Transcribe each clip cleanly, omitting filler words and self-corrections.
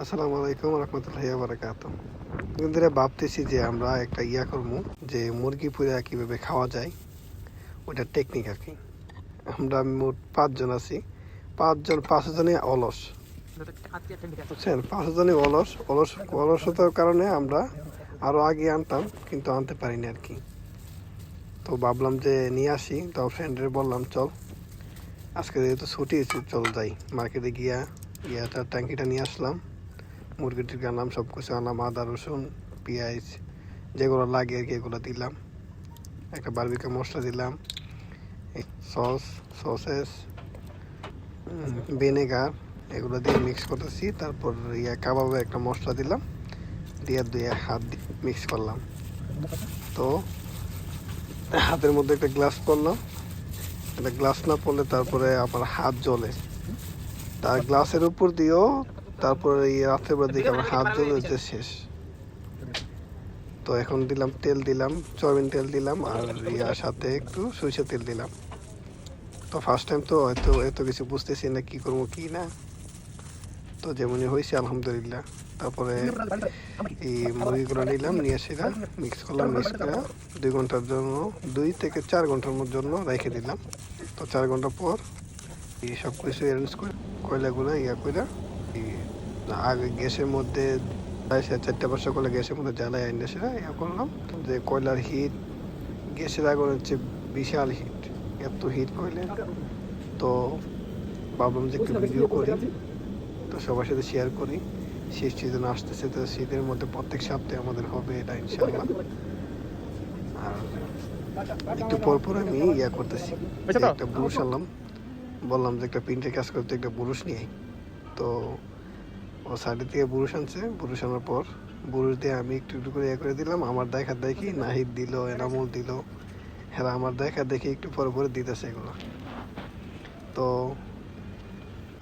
আসসালামু আলাইকুম রহমতুল্লাহি ওয়া বারাকাতুহু। কিন্তু ভাবতেছি যে আমরা একটা করবো যে মুরগি পুরা কিভাবে খাওয়া যায়, ওইটা টেকনিক আর কি। আমরা মোট 5 জন আছি, 5 জনই অলস, বুঝছেন? 5 জনই অলসতার কারণে আমরা আরো আগে আনতাম, কিন্তু আনতে পারিনি আর কি। তো ভাবলাম যে নিয়ে আসি, তো ফ্রেন্ডের বললাম চল আজকে যেহেতু ছুটি, চল যাই মার্কেটে গিয়া ট্যাঙ্কিটা নিয়ে আসলাম। মুরগিটির আনলাম, সব কিছু আনলাম, আদা রসুন পেঁয়াজ যেগুলো লাগে আর কি এগুলো দিলাম, একটা বারবিকিউ মশলা দিলাম, সসেস ভিনেগার এগুলো দিয়ে মিক্স করতেছি। তারপর কাবাবে একটা মশলা দিলাম, দিয়ে হাত দিয়ে মিক্স করলাম। তো হাতের মধ্যে একটা গ্লাস পরলাম, একটা গ্লাস না পড়লে তারপরে আমার হাত জ্বলে, তার গ্লাসের উপর দিয়েও তারপরে রাত্রের বেলা দিকে আমার হাত জ্বলে হচ্ছে শেষ। তো এখন দিলাম তেল, দিলাম সয়াবিন তেল দিলাম, আর সাথে একটু সরিষার তেল দিলাম। তো ফার্স্ট টাইম তো এত কিছু বুঝতেছি না কি করবো কি না, তো যেমনই হয়েছে আলহামদুলিল্লাহ। তারপরে এই মুরগিগুলো নিলাম, নিয়ে সেটা মিক্স করলাম, মিক্স করে 2 ঘন্টার জন্য 2 থেকে 4 ঘন্টার জন্য রেখে দিলাম। তো 4 ঘন্টা পর এই সব কিছু অ্যারেঞ্জ করে কয়লাগুলো করে আগে গ্যাসের মধ্যে 4-5 করলে গ্যাসের মধ্যে জ্বালায় এনে সেটা করলাম। যে কয়লার হিট, গ্যাসের আগুন হচ্ছে বিশাল হিট, এত হিট কয়লে। তো ভাবলাম যে একটু ভিডিও করি, তো সবার সাথে শেয়ার করি। শীত সিজন আসতেছে, তো শীতের মধ্যে প্রত্যেক সপ্তাহে আমাদের হবে এটা ইনশাআল্লাহ। আর একটু পর আমি করতেছি, একটা বুরুষ আনলাম, বললাম যে একটা প্রিন্টের কাজ করতে একটা বুরুষ নিয়ে। তো ও সাইডের থেকে বুরুষ আনছে, বুরুষ আনার পর বুরুষ দিয়ে আমি একটু একটু করে করে দিলাম। আমার দেখি নাহিদ দিল, এনামুল দিল, হ্যাঁ আমার দেখি একটু পরে দিতেছে এগুলো। তো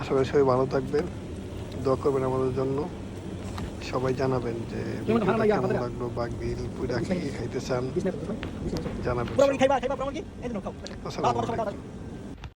আশা করি সবাই ভালো থাকবেন, দোয়া করবেন আমাদের জন্য। সবাই জানাবেন যে ভিডিওটা কেমন লাগলো, বাগদিল পুরা কি খাইতে চান জানাবেন। আসসালামু আলাইকুম।